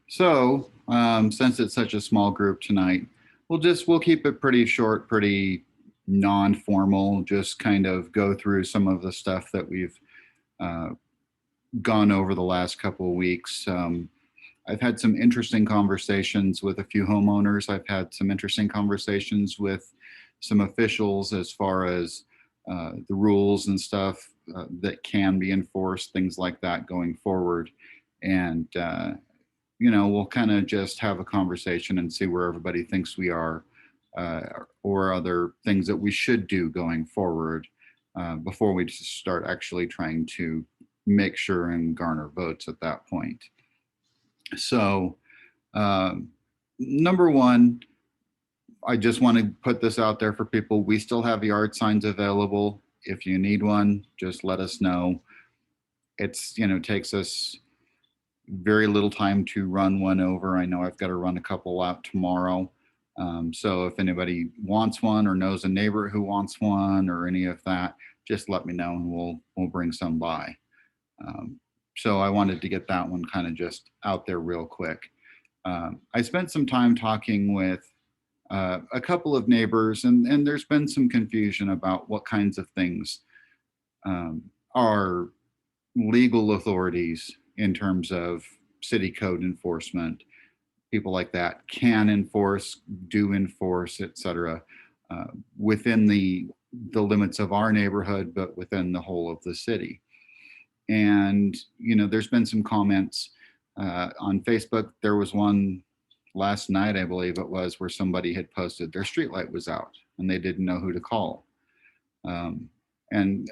So, since it's such a small group tonight, we'll keep it pretty short, pretty non-formal. Just kind of go through some of the stuff that we've uh, gone over the last couple of weeks. I've had some interesting conversations with a few homeowners. I've had some interesting conversations with some officials as far as the rules and stuff that can be enforced, things like that going forward. And we'll kind of just have a conversation and see where everybody thinks we are, uh, or other things that we should do going forward before we just start actually trying to make sure and garner votes at that point. So, um, number one, I just want to put this out there for people. We still have yard signs available. If you need one, just let us know. It's, takes us very little time to run one over. I know I've got to run a couple out tomorrow. So if anybody wants one or knows a neighbor who wants one or any of that, just let me know and we'll bring some by. Um, so I wanted to get that one kind of just out there real quick. I spent some time talking with a couple of neighbors, and there's been some confusion about what kinds of things are legal authorities in terms of city code enforcement. People like that can enforce, do enforce, etc., within the limits of our neighborhood, but within the whole of the city. And there's been some comments on Facebook. There was one last night, I believe it was, where somebody had posted their streetlight was out and they didn't know who to call. And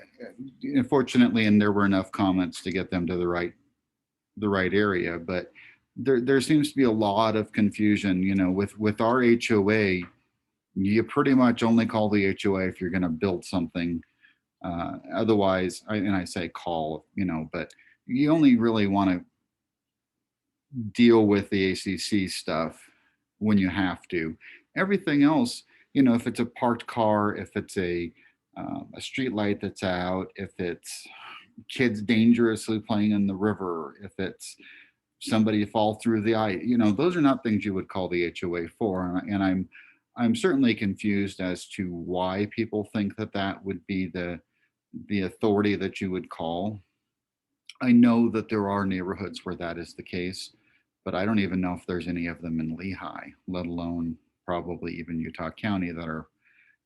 fortunately, and there were enough comments to get them to the right area, but there seems to be a lot of confusion. With our HOA, you pretty much only call the HOA if you're going to build something. Otherwise, and I say call, but you only really want to deal with the ACC stuff when you have to. Everything else, if it's a parked car, if it's a street light that's out, if it's kids dangerously playing in the river, if it's somebody fall through the ice, those are not things you would call the HOA for. And I'm certainly confused as to why people think that would be the authority that you would call. I know that there are neighborhoods where that is the case, but I don't even know if there's any of them in Lehi, let alone probably even Utah County, that are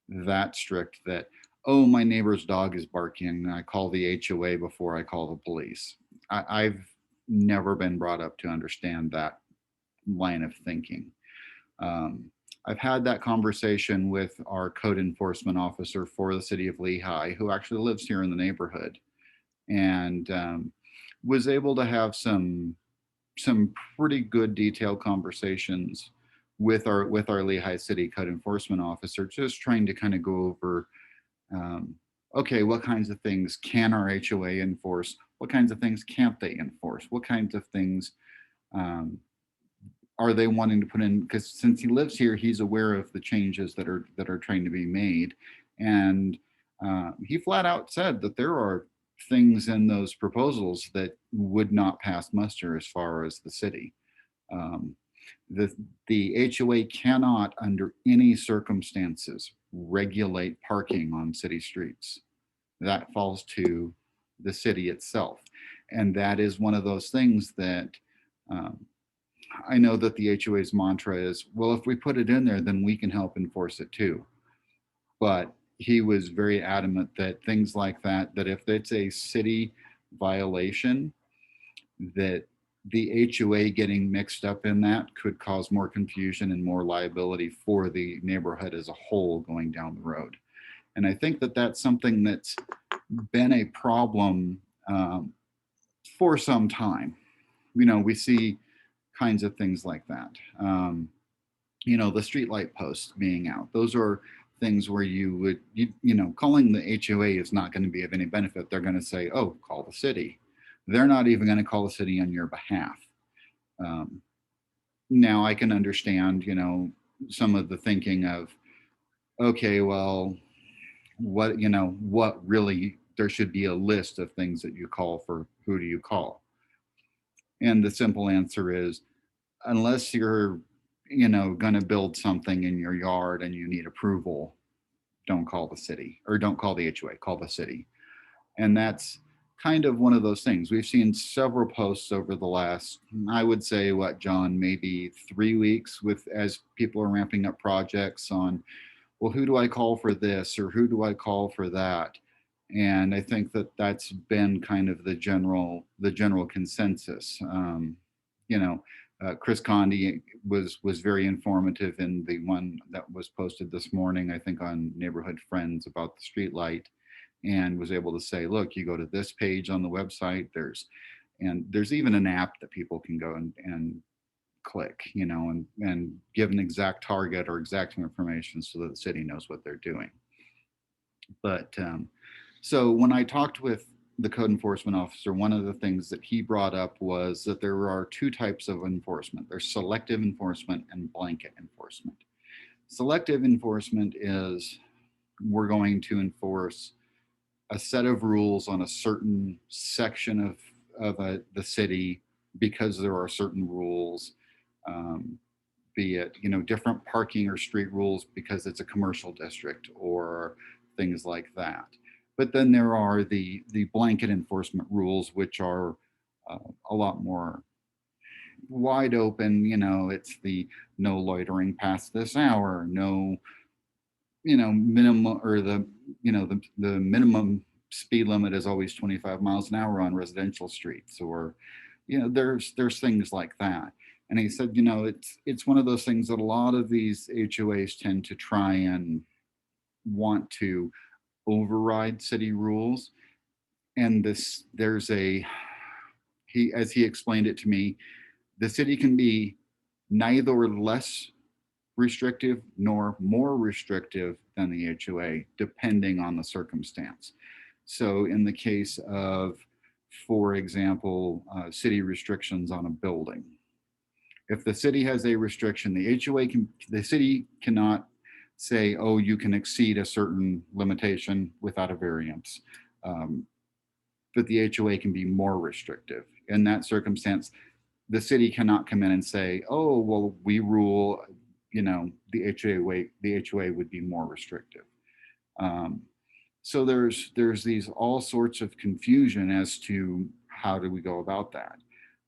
that strict that, oh, my neighbor's dog is barking, I call the HOA before I call the police. I've never been brought up to understand that line of thinking. I've had that conversation with our code enforcement officer for the city of Lehi, who actually lives here in the neighborhood, and was able to have some pretty good detailed conversations with our Lehi City Code Enforcement Officer, just trying to kind of go over, okay, what kinds of things can our HOA enforce? What kinds of things can't they enforce? What kinds of things are they wanting to put in? Because since he lives here, he's aware of the changes that are trying to be made, and he flat out said that there are things in those proposals that would not pass muster as far as the city. Um, the HOA cannot, under any circumstances, regulate parking on city streets. That falls to the city itself. And that is one of those things that I know that the HOA's mantra is, well, if we put it in there, then we can help enforce it too. But he was very adamant that things like that if it's a city violation, that the HOA getting mixed up in that could cause more confusion and more liability for the neighborhood as a whole going down the road. And I think that that's something that's been a problem for some time. We see kinds of things like that. The streetlight posts being out. Those are things where you would, calling the HOA is not going to be of any benefit. They're going to say, oh, call the city. They're not even going to call the city on your behalf. Now I can understand, some of the thinking of, okay, well, what really, there should be a list of things that you call for who do you call? And the simple answer is, unless you're, going to build something in your yard and you need approval, don't call the city, or don't call the HOA, call the city. And that's kind of one of those things. We've seen several posts over the last, I would say, what, John, maybe 3 weeks, with as people are ramping up projects on, well, who do I call for this, or who do I call for that? And I think that that's been kind of the general consensus. You know, Chris Condi was very informative in the one that was posted this morning, I think, on Neighborhood Friends about the street light, and was able to say, look, you go to this page on the website, there's even an app that people can go and click, and give an exact target or exact information so that the city knows what they're doing. But so when I talked with the code enforcement officer, one of the things that he brought up was that there are two types of enforcement. There's selective enforcement and blanket enforcement. Selective enforcement is, we're going to enforce a set of rules on a certain section of the city because there are certain rules, be it, different parking or street rules because it's a commercial district or things like that. But then there are the blanket enforcement rules, which are a lot more wide open. It's the no loitering past this hour, no, minimum, or the minimum speed limit is always 25 miles an hour on residential streets, or, there's things like that. And he said, it's one of those things that a lot of these HOAs tend to try and want to override city rules. And as he explained it to me, the city can be neither less restrictive nor more restrictive than the HOA, depending on the circumstance. So in the case of, for example, city restrictions on a building, if the city has a restriction, the city cannot say, oh, you can exceed a certain limitation without a variance. But the HOA can be more restrictive. In that circumstance, the city cannot come in and say, oh, well, we rule, the HOA would be more restrictive. So there's these all sorts of confusion as to how do we go about that.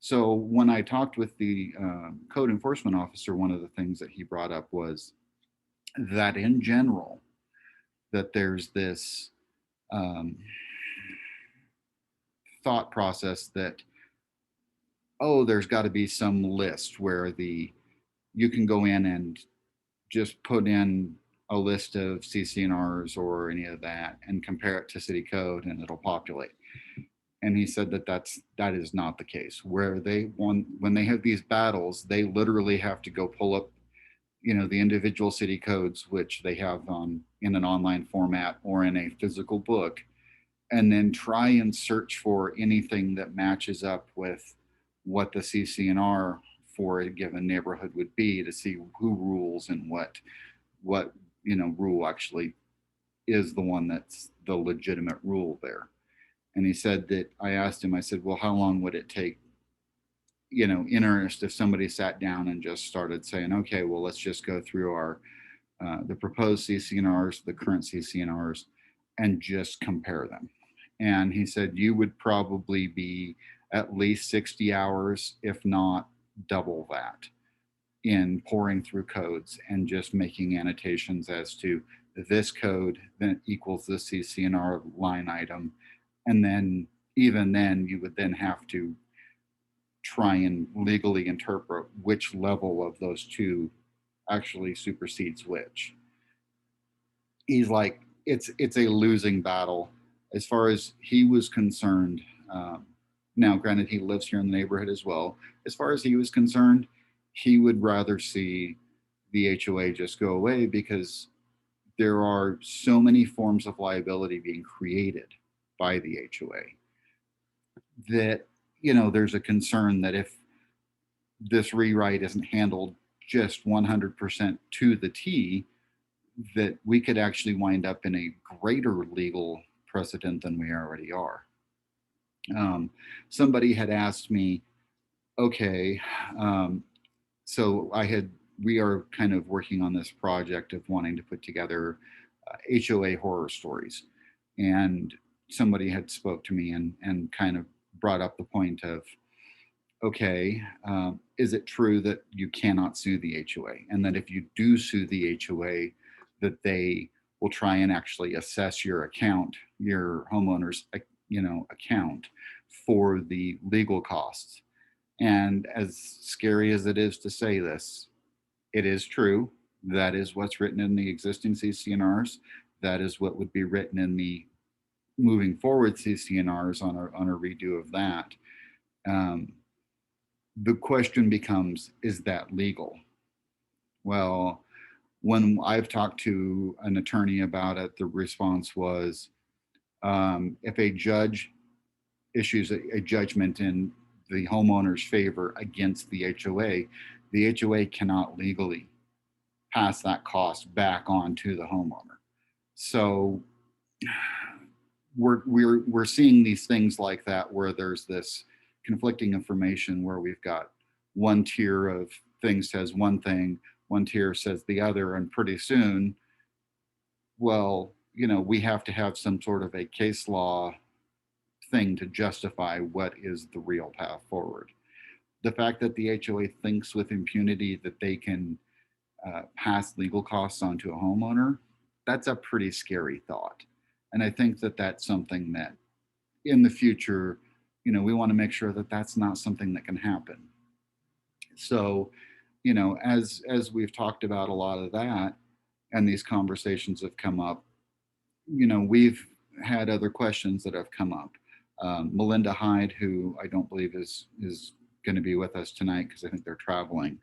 So when I talked with the code enforcement officer, one of the things that he brought up was that in general, that there's this thought process that, oh, there's got to be some list where you can go in and just put in a list of CC&Rs or any of that and compare it to city code and it'll populate. And he said that is not the case. Where when they have these battles, they literally have to go pull up, the individual city codes, which they have in an online format or in a physical book, and then try and search for anything that matches up with what the CC&R for a given neighborhood would be, to see who rules and what rule actually is the one that's the legitimate rule there. And he said that, I asked him, I said, well, how long would it take, in earnest, if somebody sat down and just started saying, okay, well, let's just go through our the proposed CC&Rs, the current CC&Rs, and just compare them. And he said you would probably be at least 60 hours, if not double that, in pouring through codes and just making annotations as to this code then equals the CC&R line item. And then even then you would then have to try and legally interpret which level of those two actually supersedes which. He's like, it's a losing battle as far as he was concerned. Now, granted, he lives here in the neighborhood as well. As far as he was concerned, he would rather see the HOA just go away, because there are so many forms of liability being created by the HOA that, there's a concern that if this rewrite isn't handled just 100% to the T, that we could actually wind up in a greater legal precedent than we already are. Somebody had asked me, okay, So we are kind of working on this project of wanting to put together HOA horror stories. And somebody had spoke to me and kind of brought up the point of, okay, is it true that you cannot sue the HOA? And that if you do sue the HOA, that they will try and actually assess your account, your homeowner's, account for the legal costs. And as scary as it is to say this, it is true. That is what's written in the existing CCNRs. That is what would be written in the moving forward CCNRs on a redo of that. The question becomes, is that legal? Well, when I've talked to an attorney about it, the response was, if a judge issues a judgment in the homeowner's favor against the HOA cannot legally pass that cost back on to the homeowner. So we're seeing these things like that where there's this conflicting information where we've got one tier of things says one thing, one tier says the other, and pretty soon, well, we have to have some sort of a case law thing to justify what is the real path forward. The fact that the HOA thinks with impunity that they can pass legal costs onto a homeowner, that's a pretty scary thought. And I think that that's something that in the future, we want to make sure that that's not something that can happen. So, as we've talked about a lot of that and these conversations have come up, we've had other questions that have come up. Melinda Hyde, who I don't believe is going to be with us tonight because I think they're traveling,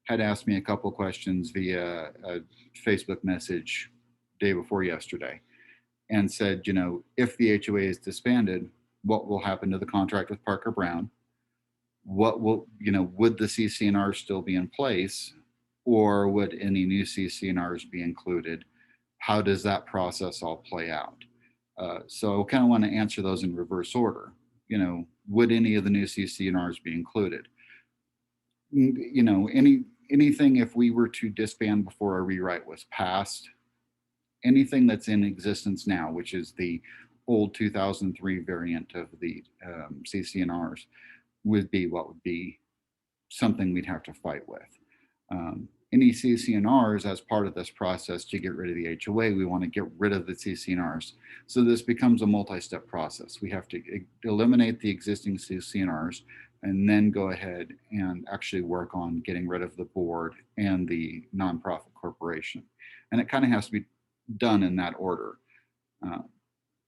had asked me a couple questions via a Facebook message day before yesterday and said, if the HOA is disbanded, what will happen to the contract with Parker Brown? What will, would the CCNR still be in place, or would any new CCNRs be included? How does that process all play out? So I kind of want to answer those in reverse order. Would any of the new CCNRs be included? Anything if we were to disband before a rewrite was passed, anything that's in existence now, which is the old 2003 variant of the CCNRs, would be something we'd have to fight with. Any CCNRs as part of this process to get rid of the HOA, we want to get rid of the CCNRs. So this becomes a multi-step process. We have to eliminate the existing CCNRs and then go ahead and actually work on getting rid of the board and the nonprofit corporation. And it kind of has to be done in that order.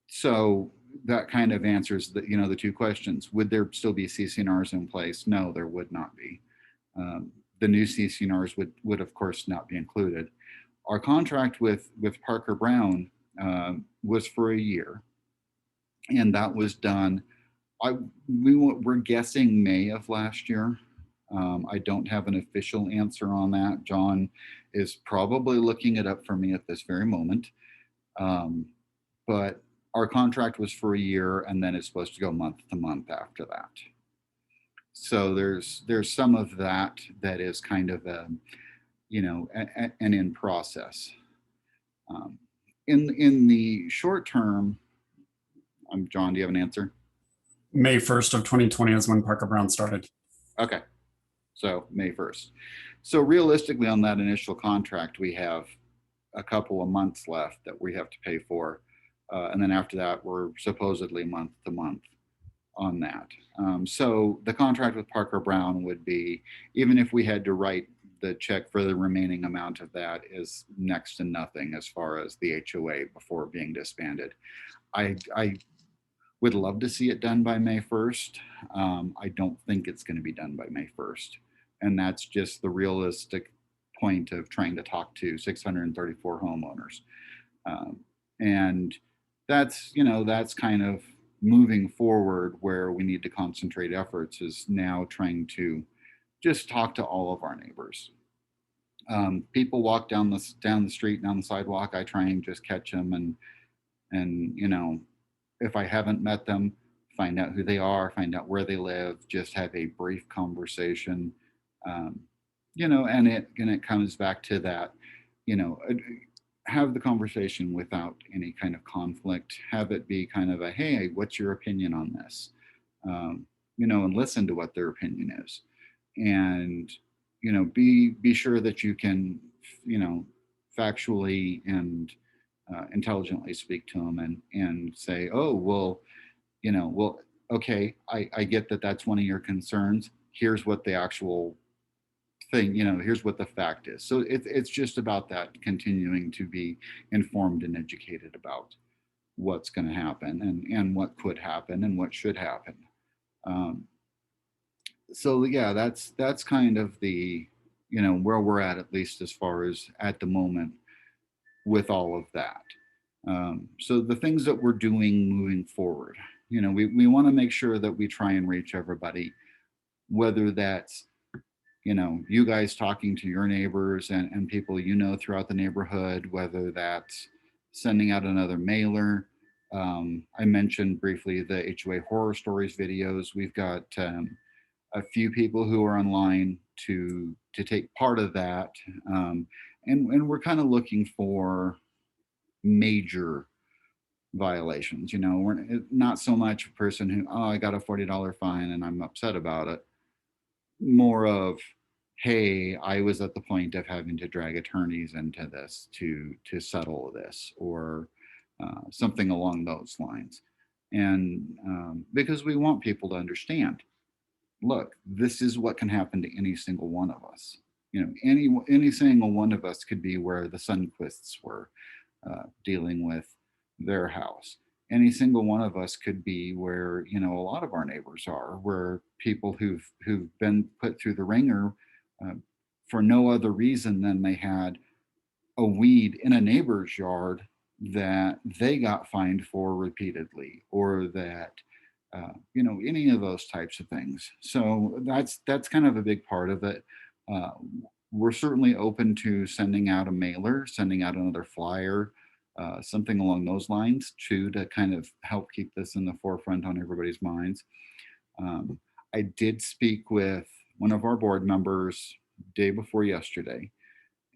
So that kind of answers the two questions. Would there still be CCNRs in place? No, there would not be. The new CCNRs would of course not be included. Our contract with Parker Brown was for a year, and that was done. We're guessing May of last year. I don't have an official answer on that. John is probably looking it up for me at this very moment. But our contract was for a year, and then it's supposed to go month to month after that. So there's some of that is kind of an in process. In the short term, John, do you have an answer? May 1st of 2020 is when Parker Brown started. Okay, so May 1st. So realistically on that initial contract, we have a couple of months left that we have to pay for. And then after that, we're supposedly month to month on that. So the contract with Parker Brown would be, even if we had to write the check for the remaining amount of that, is next to nothing as far as the HOA before being disbanded. I would love to see it done by May 1st. I don't think it's going to be done by May 1st. And that's just the realistic point of trying to talk to 634 homeowners. And that's kind of moving forward where we need to concentrate efforts, is now trying to just talk to all of our neighbors. People walk down the street, down the sidewalk, I try and just catch them and if I haven't met them, find out who they are, find out where they live, just have a brief conversation. You know, and it comes back to that, you know, have the conversation without any kind of conflict. Have it be kind of a, hey, what's your opinion on this? You know, and listen to what their opinion is, and you know, be sure that you can, you know, factually and intelligently speak to them and say, oh, well, you know, well, okay, I get that that's one of your concerns. Here's what the actual thing, you know, here's what the fact is. So it's just about that, continuing to be informed and educated about what's going to happen and what could happen and what should happen. Um, so yeah, that's kind of the, you know, where we're at least as far as at the moment with all of that. So the things that we're doing moving forward, you know, we want to make sure that we try and reach everybody, whether that's, you know, you guys talking to your neighbors and people you know throughout the neighborhood, whether that's sending out another mailer. I mentioned briefly the HOA horror stories videos. We've got a few people who are online to take part of that, and we're kind of looking for major violations. You know, we're not so much a person who, oh, I got a $40 fine and I'm upset about it. More of, hey, I was at the point of having to drag attorneys into this to settle this, or something along those lines. And because we want people to understand, look, this is what can happen to any single one of us. You know, any single one of us could be where the Sunquists were dealing with their house. Any single one of us could be where, you know, a lot of our neighbors are, where people who've been put through the ringer uh, for no other reason than they had a weed in a neighbor's yard that they got fined for repeatedly, or that you know, any of those types of things. So that's kind of a big part of it. Uh, we're certainly open to sending out a mailer, sending out another flyer, something along those lines too, to kind of help keep this in the forefront on everybody's minds. Um, I did speak with one of our board members day before yesterday,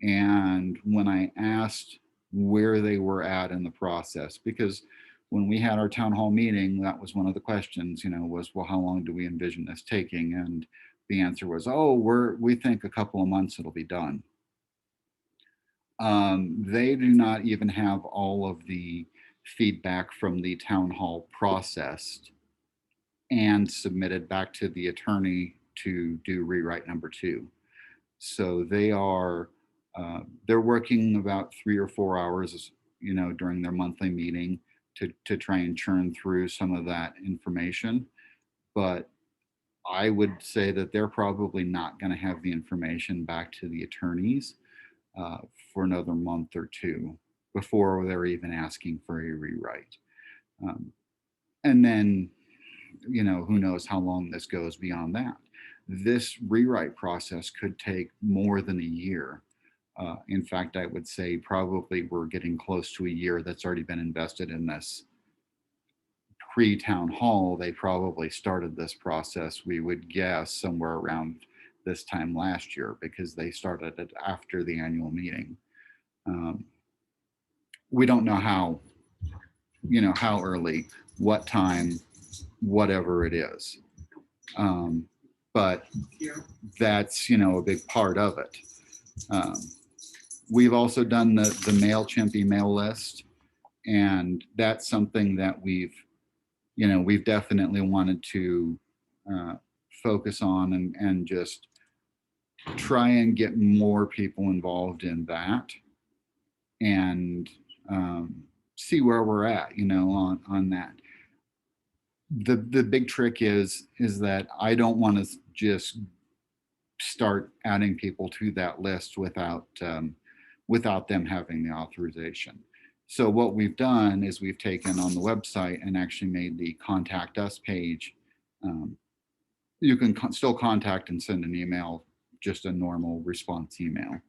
and when I asked where they were at in the process, because when we had our town hall meeting, that was one of the questions, you know, was, well, how long do we envision this taking? And the answer was, oh, we think a couple of months it'll be done. They do not even have all of the feedback from the town hall processed and submitted back to the attorney to do rewrite number 2. So they're working about 3 or 4 hours, you know, during their monthly meeting to try and churn through some of that information. But I would say that they're probably not going to have the information back to the attorneys uh, for another month or two before they're even asking for a rewrite. Um, and then, you know, who knows how long this goes beyond that. This rewrite process could take more than a year. In fact, I would say probably we're getting close to a year that's already been invested in this. Pre-town hall, they probably started this process, we would guess, somewhere around this time last year, because they started it after the annual meeting. We don't know how, you know, how early, what time, whatever it is. But that's, you know, a big part of it. Um, we've also done the MailChimp email list, and that's something that we've definitely wanted to focus on and just try and get more people involved in that, and see where we're at, you know, on that. The big trick is that I don't want to just start adding people to that list without them having the authorization. So what we've done is we've taken on the website and actually made the contact us page. You can still contact and send an email, just a normal response email.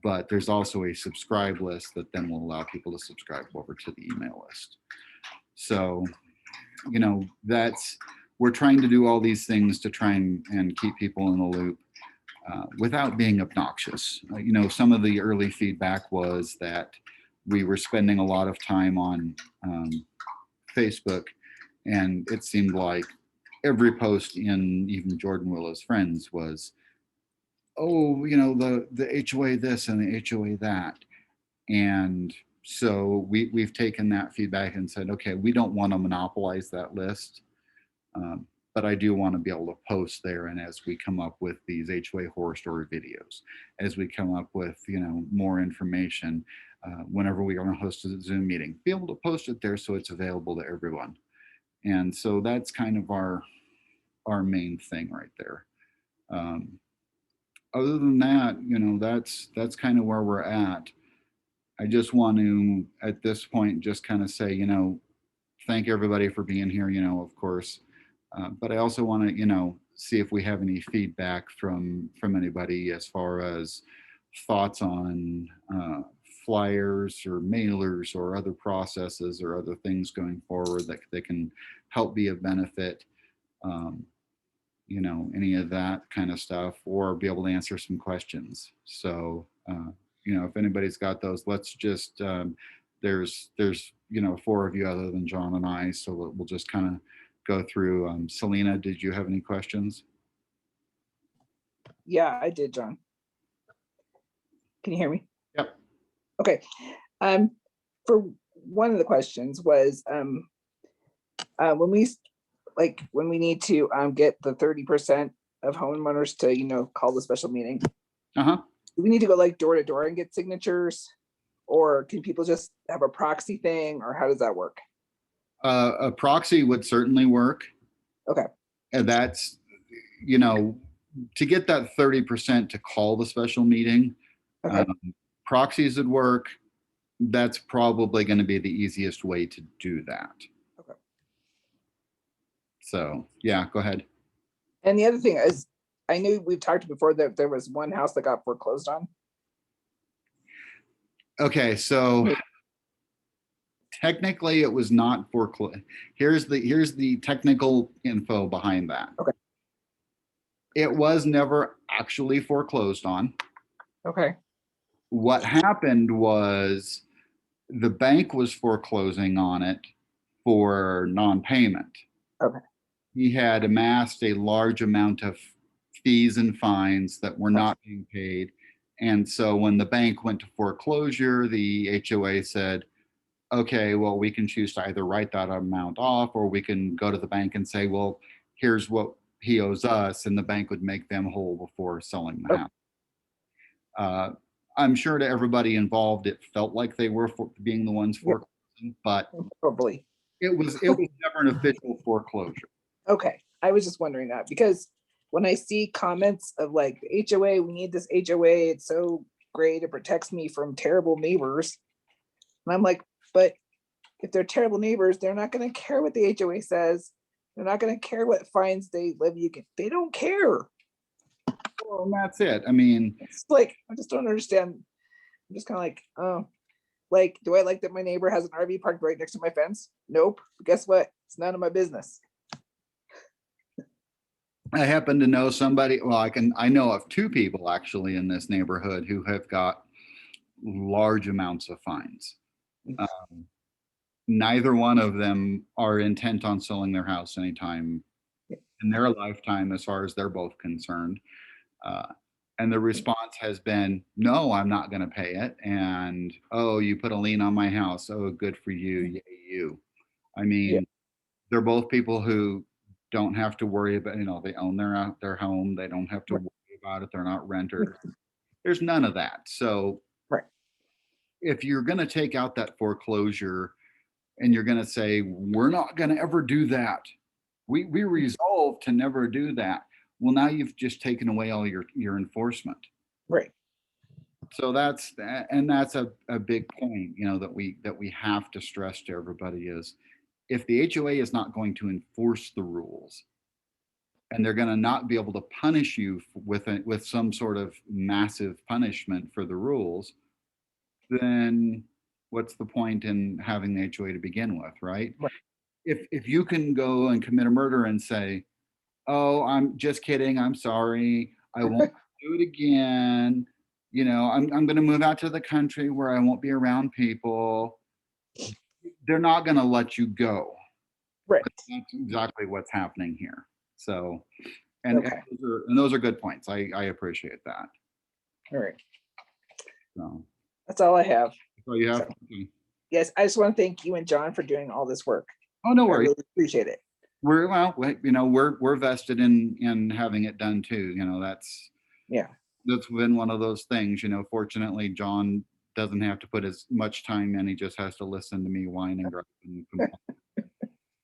But there's also a subscribe list that then will allow people to subscribe over to the email list. So, you know, we're trying to do all these things to try and keep people in the loop. without being obnoxious. Some of the early feedback was that we were spending a lot of time on Facebook, and it seemed like every post in even Jordan Willows Friends was, oh, the HOA this and the HOA that. And so we've taken that feedback and said, okay, we don't want to monopolize that list. But I do want to be able to post there. And as we come up with these HOA horror story videos, as we come up with, more information, whenever we are going to host a Zoom meeting, be able to post it there so it's available to everyone. And so that's kind of our main thing right there. Other than that, that's kind of where we're at. I just want to, at this point, just kind of say, thank everybody for being here, of course. But I also want to, see if we have any feedback from anybody as far as thoughts on flyers or mailers or other processes or other things going forward that can help be of benefit. Any of that kind of stuff, or be able to answer some questions. So, if anybody's got those, let's just, there's 4 of you other than John and I, so we'll just kind of go through. Selena, did you have any questions? Yeah, I did, John. Can you hear me? Yep. Okay. For one of the questions was, when we need to get the 30% of homeowners to call the special meeting. Uh-huh. Do we need to go like door to door and get signatures, or can people just have a proxy thing, or how does that work? A proxy would certainly work. Okay. And that's, to get that 30% to call the special meeting, Okay. Proxies would work. That's probably going to be the easiest way to do that. Okay. So, yeah, go ahead. And the other thing is, I knew we've talked before that there was one house that got foreclosed on. Okay, so technically it was not foreclosed. Here's the technical info behind that. Okay. It was never actually foreclosed on. Okay. What happened was the bank was foreclosing on it for non-payment. Okay. He had amassed a large amount of fees and fines that were not being paid. And so when the bank went to foreclosure, the HOA said, okay, well, we can choose to either write that amount off, or we can go to the bank and say, well, here's what he owes us, and the bank would make them whole before selling the house. I'm sure to everybody involved, it felt like they were being the ones foreclosing, but Probably. it was never an official foreclosure. Okay. I was just wondering that, because when I see comments of like HOA, we need this HOA, it's so great, it protects me from terrible neighbors. And I'm like, but if they're terrible neighbors, they're not going to care what the HOA says. They're not going to care what fines they levy. They don't care. Well, and that's it. I mean, It's like, I just don't understand. I'm just kind of like, oh, like, do I like that my neighbor has an RV parked right next to my fence? Nope. But guess what? It's none of my business. I happen to know somebody, well, I know of 2 people actually in this neighborhood who have got large amounts of fines. Neither one of them are intent on selling their house anytime in their lifetime, as far as they're both concerned. And the response has been, no, I'm not going to pay it. And, oh, you put a lien on my house. Oh, good for you. Yay, you. I mean, they're both people who don't have to worry about, they own their home. They don't have to worry about it. They're not renters. There's none of that. So if you're going to take out that foreclosure and you're going to say, we're not going to ever do that, we resolve to never do that. Well, now you've just taken away all your enforcement. Right. So that's a big point, that we have to stress to everybody is, if the HOA is not going to enforce the rules, and they're going to not be able to punish you with some sort of massive punishment for the rules, then what's the point in having the HOA to begin with, right? If you can go and commit a murder and say, oh, I'm just kidding, I'm sorry, I won't do it again. You know, I'm going to move out to the country where I won't be around people. They're not going to let you go. Right. That's exactly what's happening here. So, and, Okay. and those are good points. I appreciate that. All right. So, That's all I have. so you have, So, okay. yes, I just want to thank you and John for doing all this work. Oh, no I worries. really appreciate it. You know, we're vested in having it done too. You know, that's been one of those things. You know, fortunately, John doesn't have to put as much time in. He just has to listen to me whine and gripe and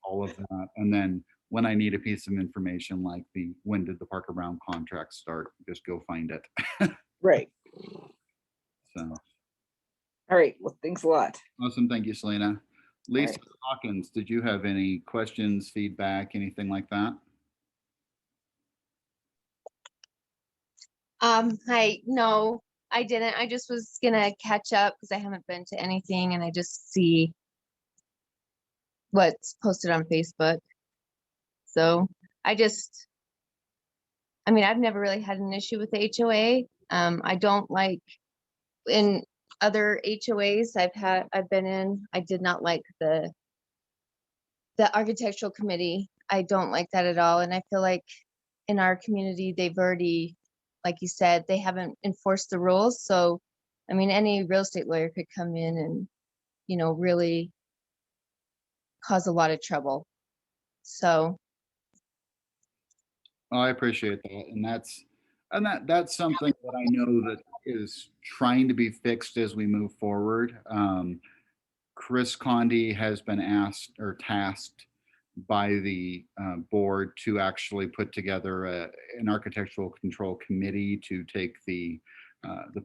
all of that. And then when I need a piece of information like when did the Parker Brown contract start, just go find it. Right. So All right. Well, thanks a lot. awesome. Thank you, Selena. Lisa right. Hawkins, did you have any questions, feedback, anything like that? Hi, no, I didn't. I just was gonna catch up because I haven't been to anything and I just see what's posted on Facebook. So I mean, I've never really had an issue with the HOA. I don't like in other HOAs I've been in, I did not like the architectural committee. I don't like that at all. And I feel like in our community, they've already, like you said, they haven't enforced the rules. So, I mean, any real estate lawyer could come in and, you know, really cause a lot of trouble. So, Oh, I appreciate that. That's something that I know that is trying to be fixed as we move forward. Chris Condi has been asked or tasked by the board to actually put together an architectural control committee to take the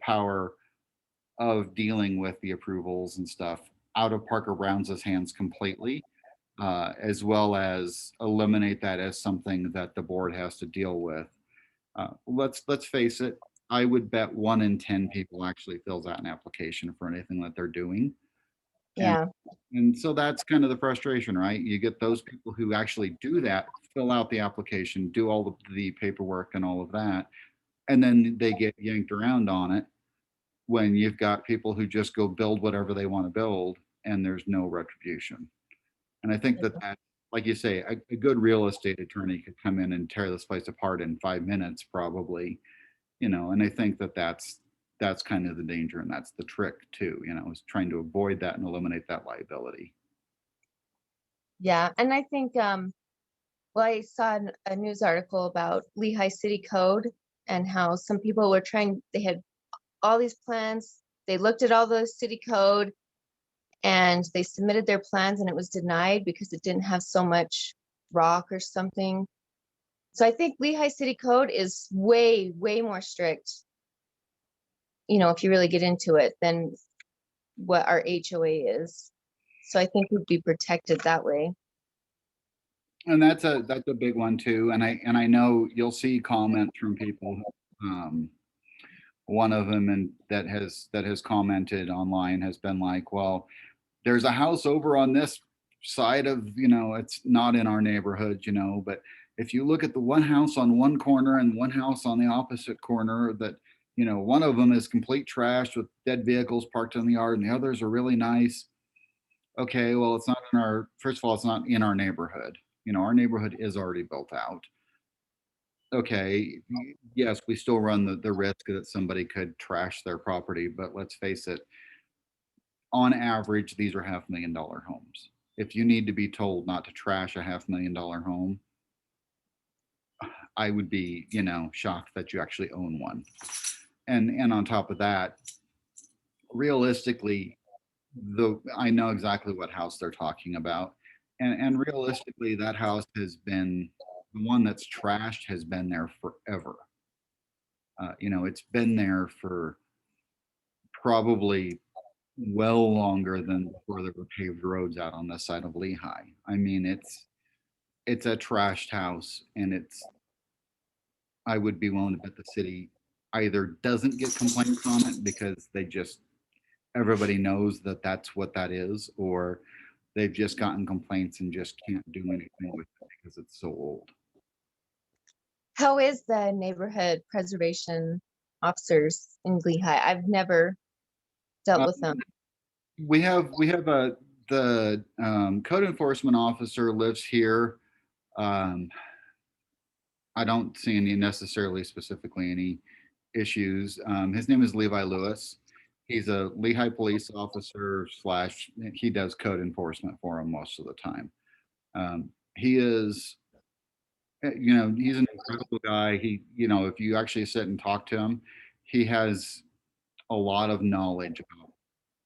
power of dealing with the approvals and stuff out of Parker Brown's hands completely, as well as eliminate that as something that the board has to deal with. Let's face it. I would bet 1 in 10 people actually fills out an application for anything that they're doing. yeah. And so that's kind of the frustration, right? You get those people who actually do that, fill out the application, do all the paperwork and all of that, and then they get yanked around on it when you've got people who just go build whatever they want to build and there's no retribution. And I think that, like you say, a good real estate attorney could come in and tear this place apart in 5 minutes, probably, you know, and I think that that's kind of the danger and that's the trick too, you know, is trying to avoid that and eliminate that liability. Yeah. And I think, well, I saw a news article about Lehi City Code and how some people were they had all these plans. They looked at all the city code and they submitted their plans and it was denied because it didn't have so much rock or something. So I think Lehi City Code is way, way more strict, you know, if you really get into it, than what our HOA is. So I think we'd be protected that way. And that's a big one too. And I know you'll see comments from people. One of them that has commented online has been like, well, there's a house over on this side of, you know, it's not in our neighborhood, you know, but if you look at the one house on one corner and one house on the opposite corner, that, you know, one of them is complete trash with dead vehicles parked in the yard and the others are really nice. Okay, well, it's not in our, first of all, it's not in our neighborhood. You know, our neighborhood is already built out. Okay, yes, we still run the risk that somebody could trash their property, but let's face it, on average, these are $500,000 homes. If you need to be told not to trash a $500,000 home, I would be, you know, shocked that you actually own one. And on top of that, realistically, I know exactly what house they're talking about. And realistically, that house has been, the one that's trashed has been there forever. You know, it's been there for probably well longer than before there were paved roads out on this side of Lehi. I mean, it's a trashed house, and I would be willing to bet the city either doesn't get complaints on it because everybody knows that that's what that is, or they've just gotten complaints and just can't do anything with it because it's so old. How is the neighborhood preservation officers in Lehi? I've never dealt with them. We have the code enforcement officer lives here. I don't see any necessarily specifically any issues. His name is Levi Lewis. He's a Lehi police officer slash he does code enforcement for him most of the time. He is, he's an incredible guy. If you actually sit and talk to him, he has a lot of knowledge about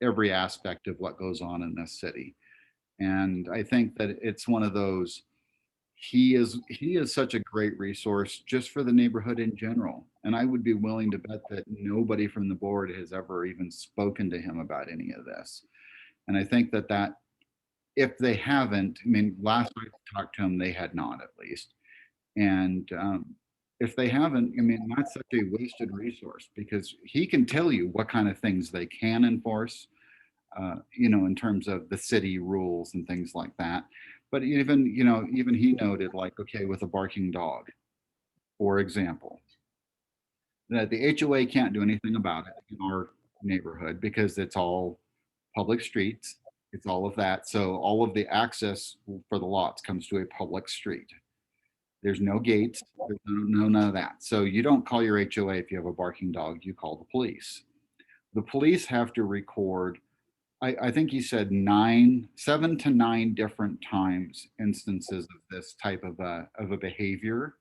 every aspect of what goes on in this city. And I think that it's one of those, he is such a great resource just for the neighborhood in general. And I would be willing to bet that nobody from the board has ever even spoken to him about any of this. And I think that if they haven't, I mean, last I talked to him, they had not at least. And if they haven't, I mean, that's such a wasted resource because he can tell you what kind of things they can enforce, in terms of the city rules and things like that. But even he noted like, okay, with a barking dog, for example, that the HOA can't do anything about it in our neighborhood because it's all public streets. It's all of that. So all of the access for the lots comes to a public street. There's no gates, there's none of that. So you don't call your HOA if you have a barking dog, you call the police. The police have to record, I think he said 7 to 9 different times instances of this type of a behavior.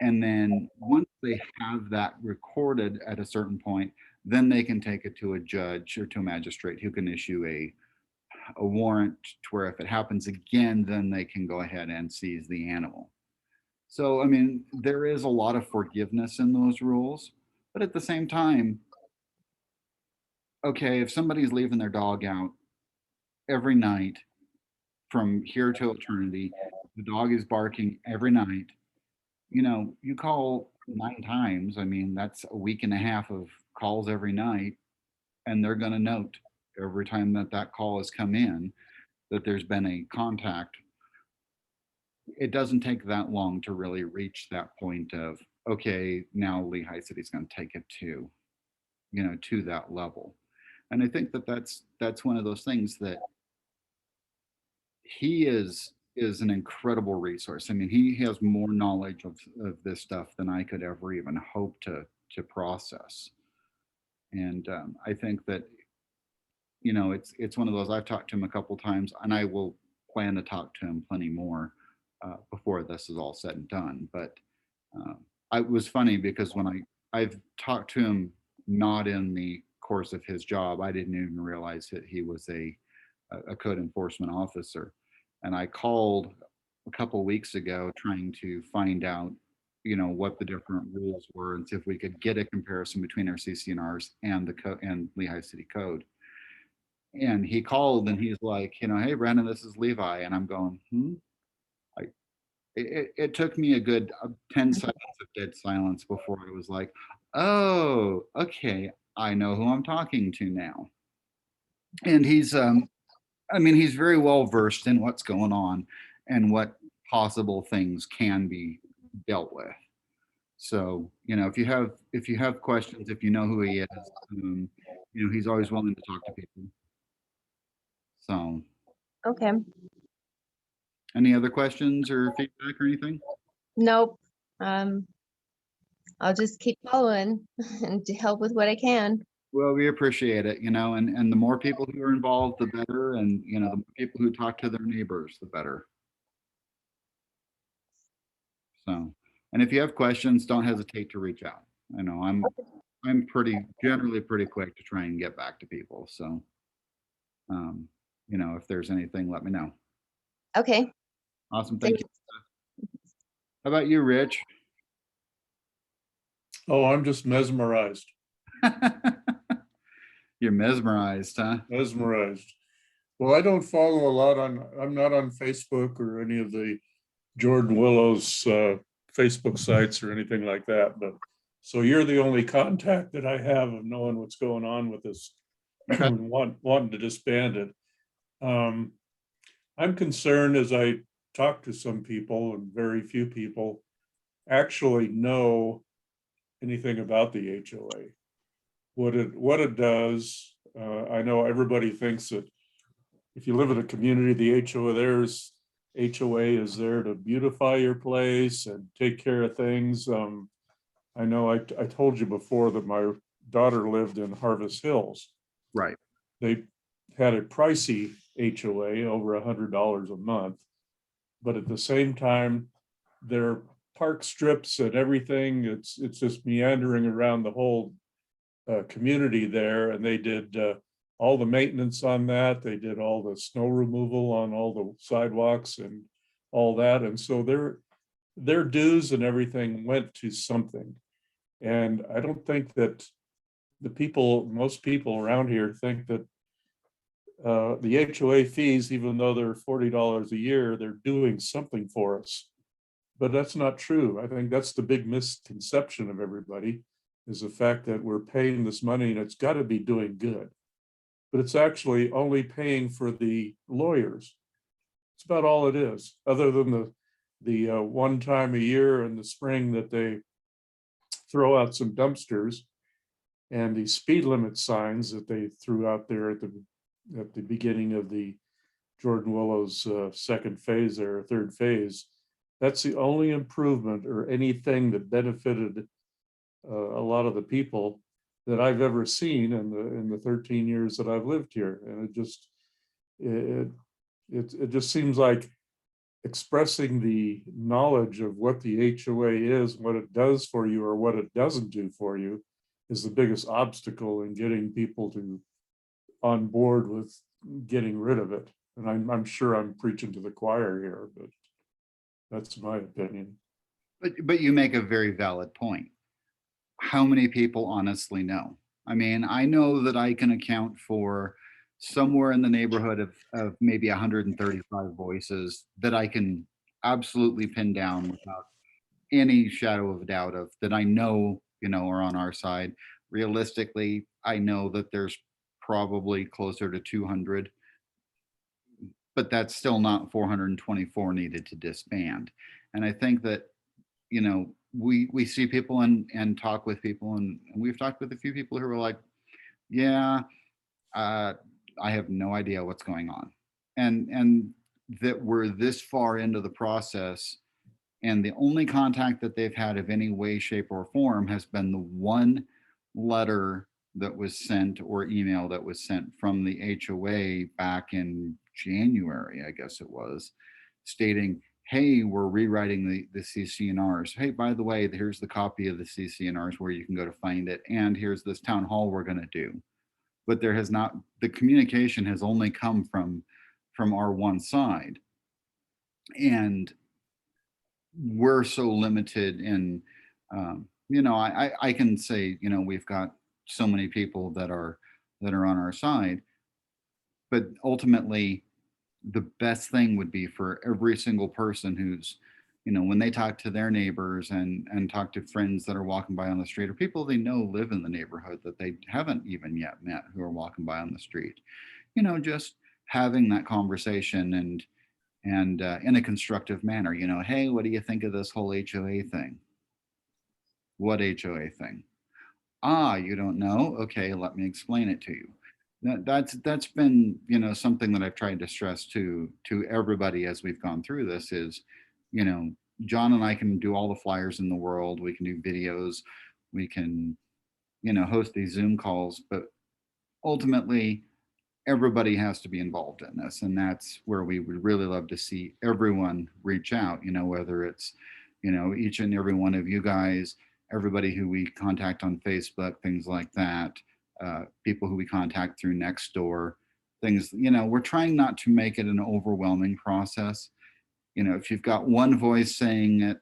And then once they have that recorded at a certain point, then they can take it to a judge or to a magistrate who can issue a warrant to where if it happens again, then they can go ahead and seize the animal. So, I mean, there is a lot of forgiveness in those rules, but at the same time, okay, if somebody's leaving their dog out every night from here to eternity, the dog is barking every night, you call 9 times. I mean, that's a week and a half of calls every night. And they're going to note every time that call has come in that there's been a contact. It doesn't take that long to really reach that point of, okay, now Lehi City's going to take it to that level. And I think that's one of those things that he is an incredible resource. I mean, he has more knowledge of this stuff than I could ever even hope to process. And I think that, it's one of those, I've talked to him a couple times and I will plan to talk to him plenty more before this is all said and done. But it was funny because when I've talked to him, not in the course of his job, I didn't even realize that he was a code enforcement officer. And I called a couple weeks ago trying to find out, what the different rules were and see if we could get a comparison between our CC&Rs and the code and Lehi City Code. And he called and he's like, hey, Brandon, this is Levi. And I'm going, It took me a good 10 seconds of dead silence before I was like, oh, okay, I know who I'm talking to now. And he's, he's very well versed in what's going on and what possible things can be dealt with. So, if you have questions, if you know who he is, he's always willing to talk to people. So. Okay. Any other questions or feedback or anything? Nope. I'll just keep following and to help with what I can. Well, we appreciate it, and the more people who are involved, the better. And, the more people who talk to their neighbors, the better. So, and if you have questions, don't hesitate to reach out. I know I'm generally pretty quick to try and get back to people. So, if there's anything, let me know. Okay. Awesome. Thank you. How about you, Rich? Oh, I'm just mesmerized. You're mesmerized, huh? Mesmerized. Well, I don't follow a lot I'm not on Facebook or any of the Jordan Willows Facebook sites or anything like that. But so you're the only contact that I have of knowing what's going on with this and wanting to disband it. I'm concerned as I talk to some people and very few people, actually know anything about the HOA. What it does, I know everybody thinks that if you live in a community, the HOA is there to beautify your place and take care of things. I know I told you before that my daughter lived in Harvest Hills. Right. They had a pricey HOA, over $100 a month, but at the same time, their park strips and everything, it's just meandering around the whole community there, and they did all the maintenance on that. They did all the snow removal on all the sidewalks and all that, and so their dues and everything went to something. And I don't think that most people around here think that the HOA fees, even though they're $40 a year, they're doing something for us. But that's not true. I think that's the big misconception of everybody, is the fact that we're paying this money and it's got to be doing good. But it's actually only paying for the lawyers. It's about all it is, other than the one time a year in the spring that they throw out some dumpsters and the speed limit signs that they threw out there at the beginning of the Jordan Willows second phase or third phase. That's the only improvement or anything that benefited a lot of the people that I've ever seen in the 13 years that I've lived here. And it just seems like expressing the knowledge of what the HOA is, what it does for you or what it doesn't do for you, is the biggest obstacle in getting people to on board with getting rid of it. And I'm sure I'm preaching to the choir here, but that's my opinion. But you make a very valid point. How many people honestly know? I mean, I know that I can account for somewhere in the neighborhood of maybe 135 voices that I can absolutely pin down without any shadow of a doubt of that I know, are on our side. Realistically, I know that there's probably closer to 200, but that's still not 424 needed to disband. And I think that, we see people and talk with people, and we've talked with a few people who are like, yeah, I have no idea what's going on. And that we're this far into the process, and the only contact that they've had of any way, shape, or form has been the one letter that was sent or email that was sent from the HOA back in January, I guess it was, stating, hey, we're rewriting the CC&Rs. Hey, by the way, here's the copy of the CC&Rs where you can go to find it. And here's this town hall we're going to do. But there has not, the communication has only come from our one side. And we're so limited in, I can say, we've got so many people that are on our side, but ultimately the best thing would be for every single person who's, when they talk to their neighbors and talk to friends that are walking by on the street, or people they know live in the neighborhood that they haven't even yet met who are walking by on the street, just having that conversation and in a constructive manner, hey, what do you think of this whole HOA thing? What HOA thing? You don't know? Okay, let me explain it to you. That's been, something that I've tried to stress to everybody as we've gone through this is, John and I can do all the flyers in the world. We can do videos. We can, host these Zoom calls, but ultimately everybody has to be involved in this. And that's where we would really love to see everyone reach out, whether it's, each and every one of you guys, everybody who we contact on Facebook, things like that, people who we contact through Nextdoor, things, we're trying not to make it an overwhelming process. If you've got one voice saying it,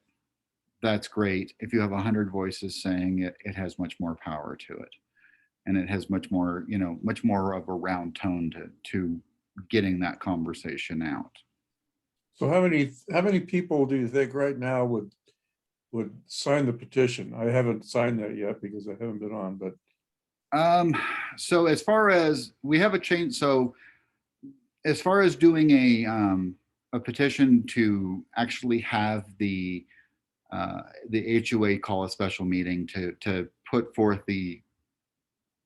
that's great. If you have 100 voices saying it, it has much more power to it. And it has much more, much more of a round tone to getting that conversation out. So how many people do you think right now would sign the petition? I haven't signed that yet because I haven't been on, but. So as far as we have a change, so as far as doing a petition to actually have the the HOA call a special meeting to put forth the,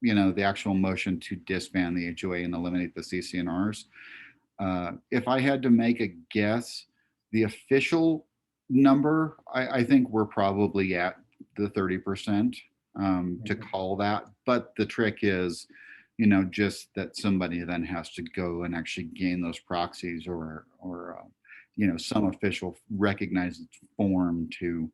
the actual motion to disband the HOA and eliminate the CCNRs. If I had to make a guess, the official number, I think we're probably at the 30% to call that. But the trick is, just that somebody then has to go and actually gain those proxies or some official recognized form to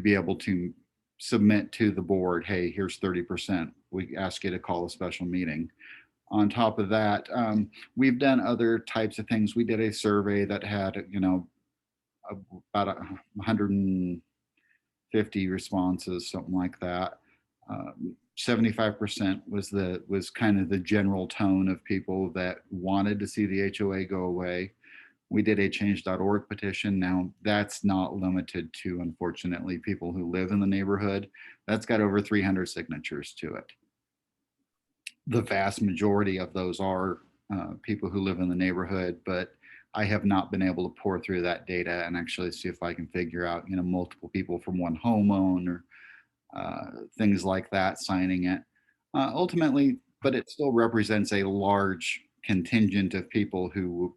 be able to submit to the board, hey, here's 30%. We ask you to call a special meeting. On top of that, we've done other types of things. We did a survey that had, about 150 responses, something like that. 75% was kind of the general tone of people that wanted to see the HOA go away. We did a change.org petition. Now that's not limited to, unfortunately, people who live in the neighborhood. That's got over 300 signatures to it. The vast majority of those are people who live in the neighborhood, but I have not been able to pour through that data and actually see if I can figure out, multiple people from one homeowner, things like that signing it. Ultimately, but it still represents a large contingent of people who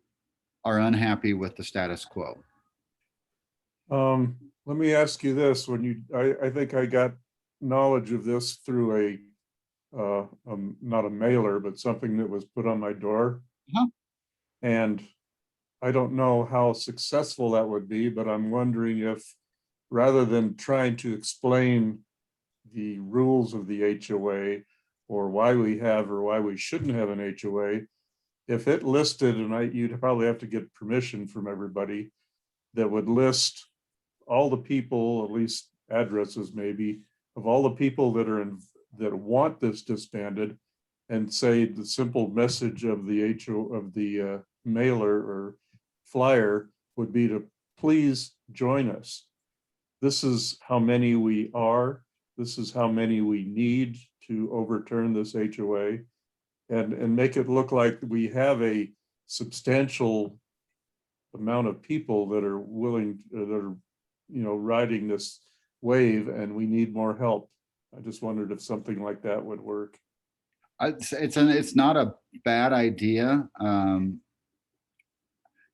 are unhappy with the status quo. Let me ask you this: I think I got knowledge of this through not a mailer, but something that was put on my door. And I don't know how successful that would be, but I'm wondering if, rather than trying to explain the rules of the HOA or why we have or why we shouldn't have an HOA, if it listed, and you'd probably have to get permission from everybody, that would list all the people, at least addresses maybe, of all the people that want this disbanded, and say the simple message of the mailer or flyer would be to please join us. This is how many we are. This is how many we need to overturn this HOA, and make it look like we have a substantial amount of people that are willing, that are, riding this wave, and we need more help. I just wondered if something like that would work. It's not a bad idea.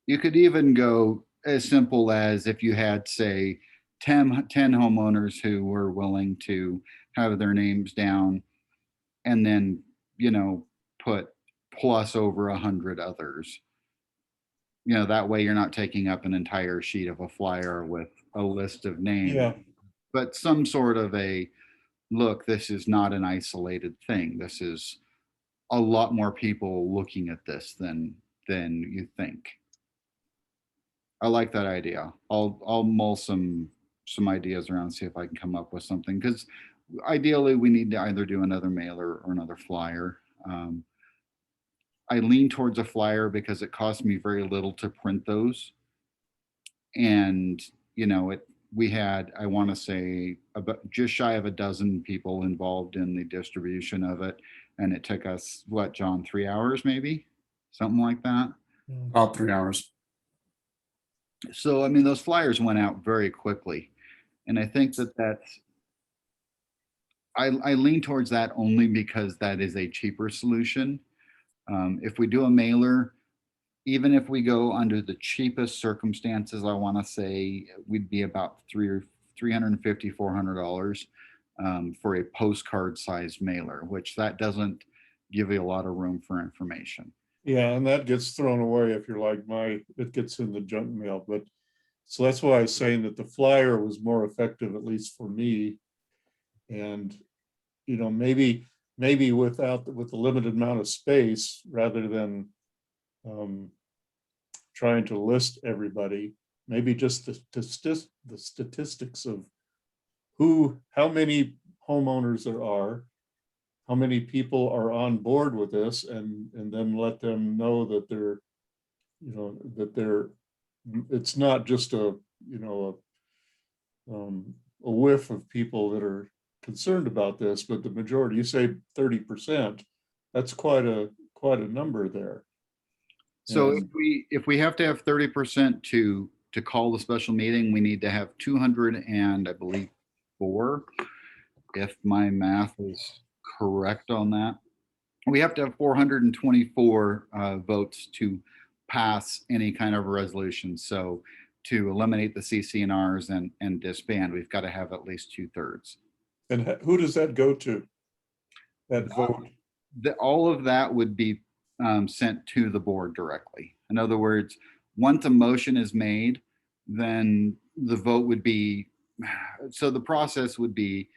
You could even go as simple as if you had, say, 10 homeowners who were willing to have their names down, and then, put plus over 100 others. That way you're not taking up an entire sheet of a flyer with a list of names. Yeah. But some sort of a, look, this is not an isolated thing. This is a lot more people looking at this than you think. I like that idea. I'll mull some ideas around, see if I can come up with something, because ideally we need to either do another mailer or another flyer. I lean towards a flyer because it costs me very little to print those. And, we had, I want to say, about just shy of a dozen people involved in the distribution of it. And it took us, what, John, 3 hours, maybe? Something like that. About 3 hours. So, I mean, those flyers went out very quickly. And I think I lean towards that only because that is a cheaper solution. If we do a mailer, even if we go under the cheapest circumstances, I want to say we'd be about $350, $400 for a postcard sized mailer, which that doesn't give you a lot of room for information. Yeah, and that gets thrown away if you're like it gets in the junk mail. But so that's why I was saying that the flyer was more effective, at least for me. And, maybe with the limited amount of space, rather than trying to list everybody, maybe just the statistics of how many homeowners there are, how many people are on board with this, and then let them know that it's not just a whiff of people that are concerned about this, but the majority. You say 30%, that's quite a number there. So And if we have to have 30% to to call the special meeting, we need to have 200 and I believe 4, if my math is correct on that. We have to have 424 votes to pass any kind of resolution. So to eliminate the CC&Rs and disband, we've got to have at least 2/3. And who does that go to? That vote? All of that would be sent to the board directly. In other words, once a motion is made, then the vote would be, so the process would be,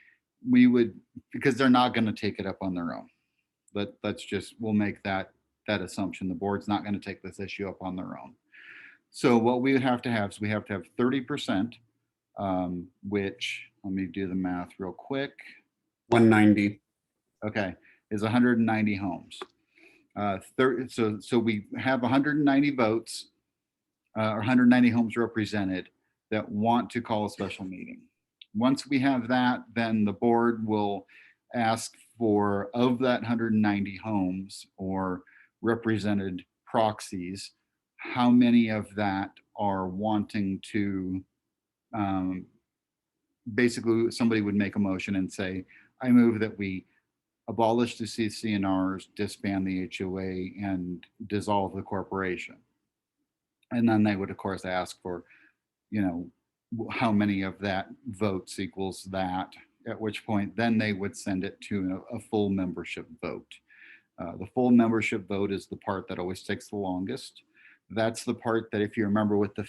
we would, because they're not going to take it up on their own. Let's just, we'll make that assumption. The board's not going to take this issue up on their own. So what we would have to have is we have to have 30%, which, let me do the math real quick. 190. Okay, is 190 homes. So we have 190 votes, or 190 homes represented that want to call a special meeting. Once we have that, then the board will ask for, of that 190 homes or represented proxies, how many of that are wanting to, basically somebody would make a motion and say, I move that we abolish the CC&Rs, disband the HOA, and dissolve the corporation. And then they would, of course, ask for, how many of that votes equals that, at which point then they would send it to a full membership vote. The full membership vote is the part that always takes the longest. That's the part that, if you remember with the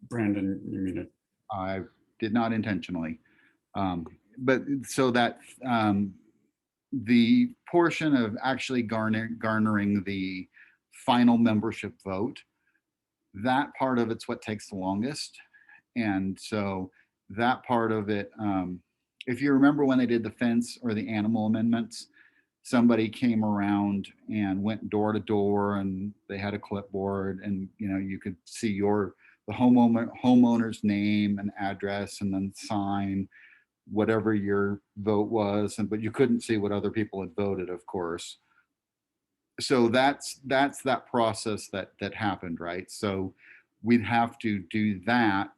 Brandon, you muted. I did not intentionally. But so that the portion of actually garnering the final membership vote, that part of it's what takes the longest. And so that part of it, if you remember when they did the fence or the animal amendments, somebody came around and went door to door, and they had a clipboard, and you could see the homeowner's name and address, and then sign whatever your vote was, but you couldn't see what other people had voted, of course. So that's that process that happened, right? So we'd have to do that,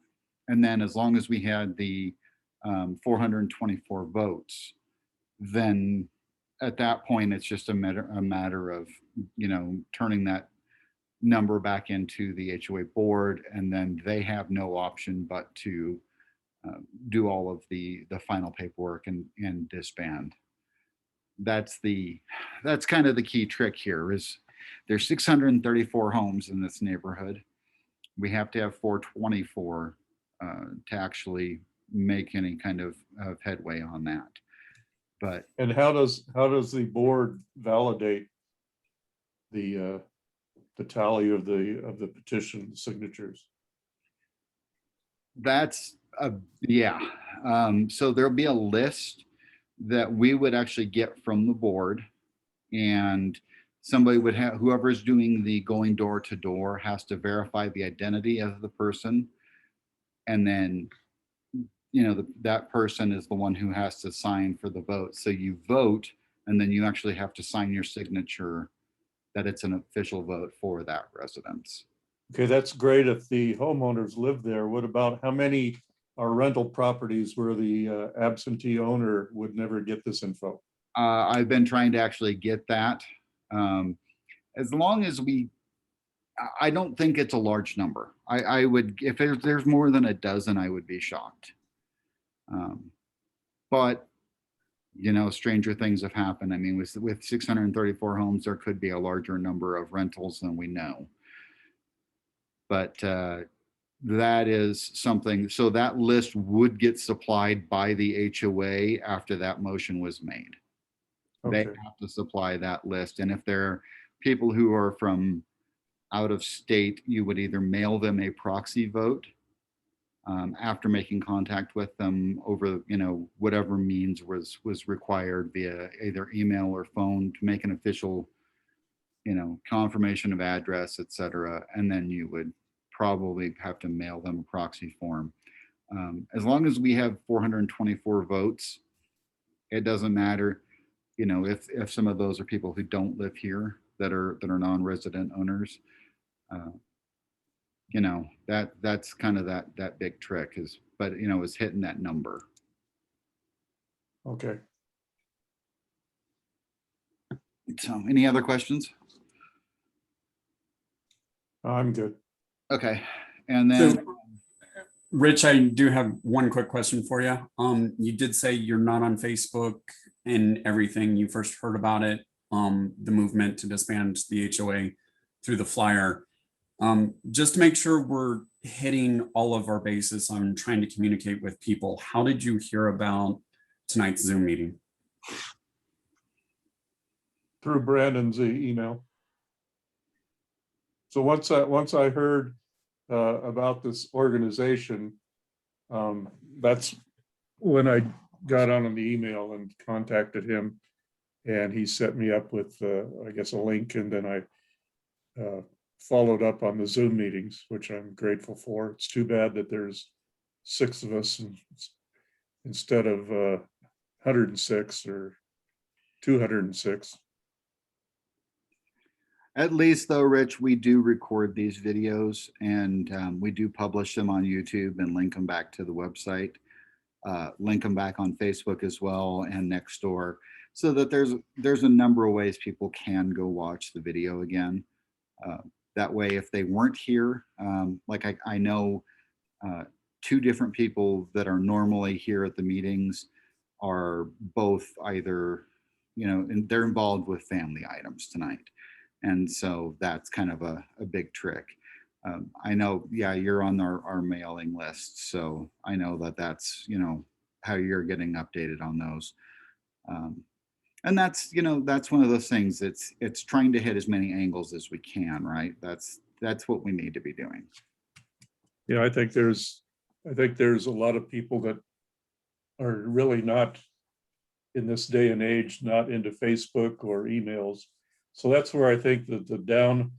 and then as long as we had the 424 votes, then at that point it's just a matter of turning that number back into the HOA board, and then they have no option but to do all of the final paperwork and disband. That's kind of the key trick here. Is there's 634 homes in this neighborhood. We have to have 424 to actually make any kind of headway on that. But And how does the board validate the tally of the petition signatures? that's yeah. So there'll be a list that we would actually get from the board, and somebody would have, whoever's doing the going door to door has to verify the identity of the person, and then that person is the one who has to sign for the vote. So you vote, and then you actually have to sign your signature that it's an official vote for that residence. Okay, that's great if the homeowners live there. What about how many are rental properties where the absentee owner would never get this info? I've been trying to actually get that. As long as I don't think it's a large number. I would, if there's more than a dozen, I would be shocked. But stranger things have happened. I mean, with 634 homes, there could be a larger number of rentals than we know. But that is something, so that list would get supplied by the HOA after that motion was made. Okay. They have to supply that list. And if there are people who are from out of state, you would either mail them a proxy vote after making contact with them over, whatever means was required via either email or phone to make an official, confirmation of address, et cetera. And then you would probably have to mail them a proxy form. As long as we have 424 votes, It doesn't matter, if some of those are people who don't live here that are non-resident owners. That's kind of that big trick is hitting that number. Okay. So any other questions? I'm good. Okay. And then So, Rich, I do have one quick question for you. You did say you're not on Facebook and everything. You first heard about it, the movement to disband the HOA through the flyer. Just to make sure we're hitting all of our bases on trying to communicate with people, how did you hear about tonight's Zoom meeting? Through Brandon's email. So once I heard about this organization, that's when I got on the email and contacted him, and he set me up with I guess a link, and then I followed up on the Zoom meetings, which I'm grateful for. It's too bad that there's 6 of us instead of 106 or 206. at least though, Rich, we do record these videos and we do publish them on YouTube and link them back to the website, link them back on Facebook as well and Nextdoor, so that there's a number of ways people can go watch the video again. That way, if they weren't here, like I know 2 different people that are normally here at the meetings are both either, and they're involved with family items tonight. And so that's kind of a big trick. I know, yeah, you're on our mailing list. So I know that's, how you're getting updated on those. And that's one of those things. It's trying to hit as many angles as we can, right? That's what we need to be doing. Yeah, I think there's a lot of people that are really not, in this day and age, not into Facebook or emails. So that's where I think that the down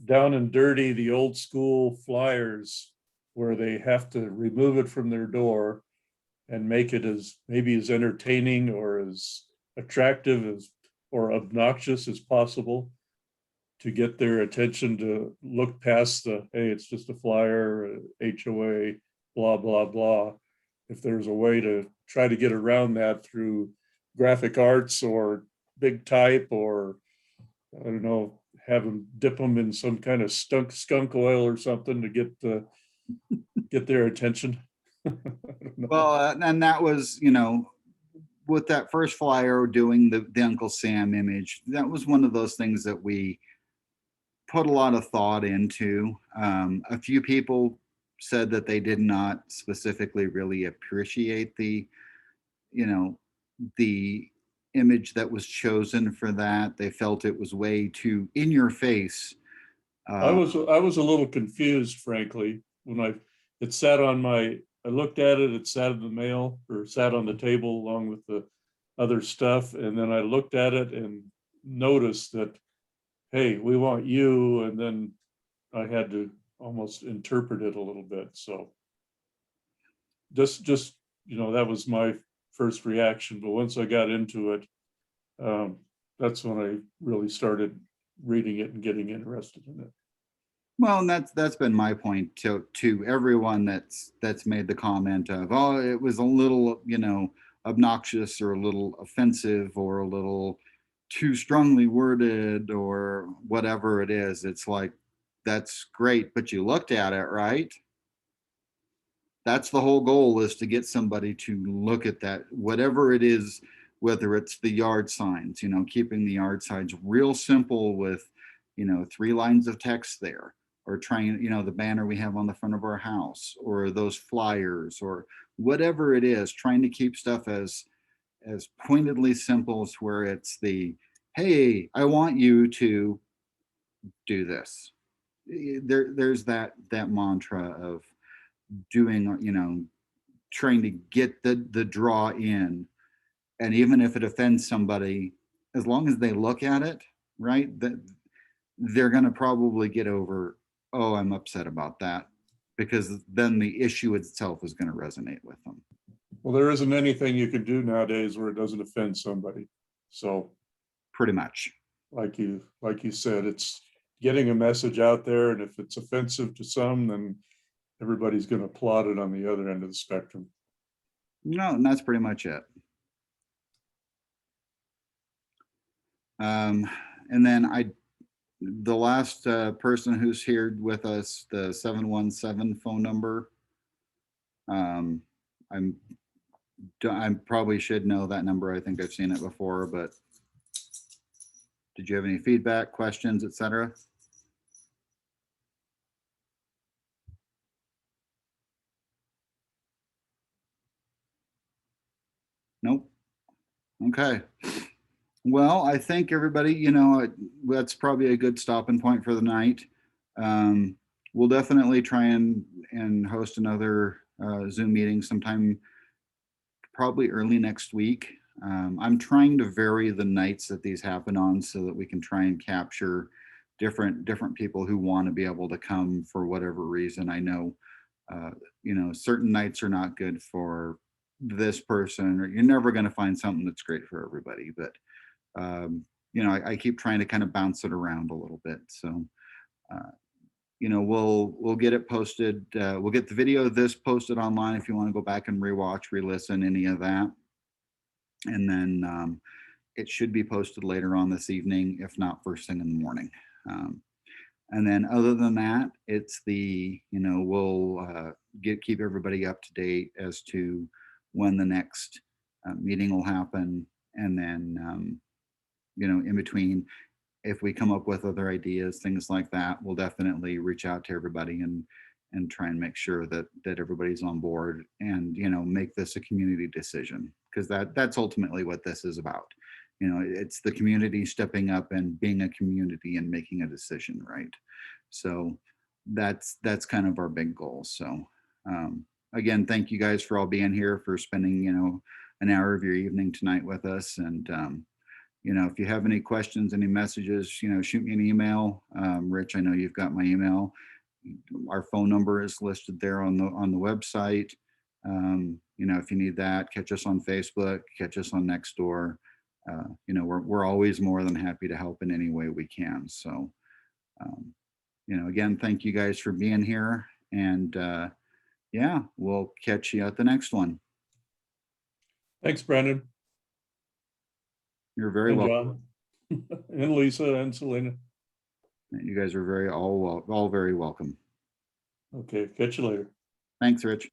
and dirty, the old school flyers, where they have to remove it from their door and make it as maybe as entertaining or as attractive as or obnoxious as possible, to get their attention to look past the, hey, it's just a flyer, HOA, blah, blah, blah. If there's a way to try to get around that through graphic arts or big type, or I don't know, have them dip them in some kind of skunk oil or something to get their attention. Well, and that was, with that first flyer doing the Uncle Sam image, that was one of those things that we put a lot of thought into. A few people said that they did not specifically really appreciate the image that was chosen for that. They felt it was way too in your face. I was a little confused, frankly, when it sat on I looked at it, it sat in the mail or sat on the table along with the other stuff. And then I looked at it and noticed that, hey, we want you. And then I had to almost interpret it a little bit. So just that was my first reaction. But once I got into it, that's when I really started reading it and getting interested in it. Well, and that's been my point to everyone that's made the comment of, oh, it was a little, obnoxious or a little offensive or a little too strongly worded or whatever it is. It's like, that's great, but you looked at it, right? That's the whole goal, is to get somebody to look at that, whatever it is, whether it's the yard signs, keeping the yard signs real simple with, 3 lines of text there, or trying, the banner we have on the front of our house, or those flyers, or whatever it is, trying to keep stuff as pointedly simple as where it's the, hey, I want you to do this. There's that mantra of doing, trying to get the draw in. And even if it offends somebody, as long as they look at it, right, that they're going to probably get over, oh, I'm upset about that, because then the issue itself is going to resonate with them. Well, there isn't anything you can do nowadays where it doesn't offend somebody. So Pretty much. like you said, it's getting a message out there, and if it's offensive to some, then everybody's going to applaud it on the other end of the spectrum. No, and that's pretty much it. And then the last person who's here with us, the 717 phone number. I probably should know that number. I think I've seen it before, but did you have any feedback, questions, etc.? Nope. Okay. Well, I think everybody, that's probably a good stopping point for the night. We'll definitely try and host another Zoom meeting sometime, probably early next week. I'm trying to vary the nights that these happen on so that we can try and capture different people who want to be able to come for whatever reason. I know, certain nights are not good for this person, or you're never going to find something that's great for everybody. But, I keep trying to kind of bounce it around a little bit. So, we'll get it posted. We'll get the video of this posted online if you want to go back and rewatch, re-listen, any of that. And then it should be posted later on this evening, if not first thing in the morning. And then other than that, it's we'll keep everybody up to date as to when the next meeting will happen. And then, in between, if we come up with other ideas, things like that, we'll definitely reach out to everybody and try and make sure that everybody's on board and, make this a community decision, because that's ultimately what this is about. It's the community stepping up and being a community and making a decision, right? So that's kind of our big goal. So again, thank you guys for all being here, for spending, an hour of your evening tonight with us. And if you have any questions, any messages, shoot me an email. Rich, I know you've got my email. Our phone number is listed there on the website. If you need that, catch us on Facebook, catch us on Nextdoor. We're always more than happy to help in any way we can. So, again, thank you guys for being here, and we'll catch you at the next one. Thanks, Brendan. You're very And welcome. John. And Lisa and Selena. You guys are all very welcome. Okay, catch you later. Thanks, Rich.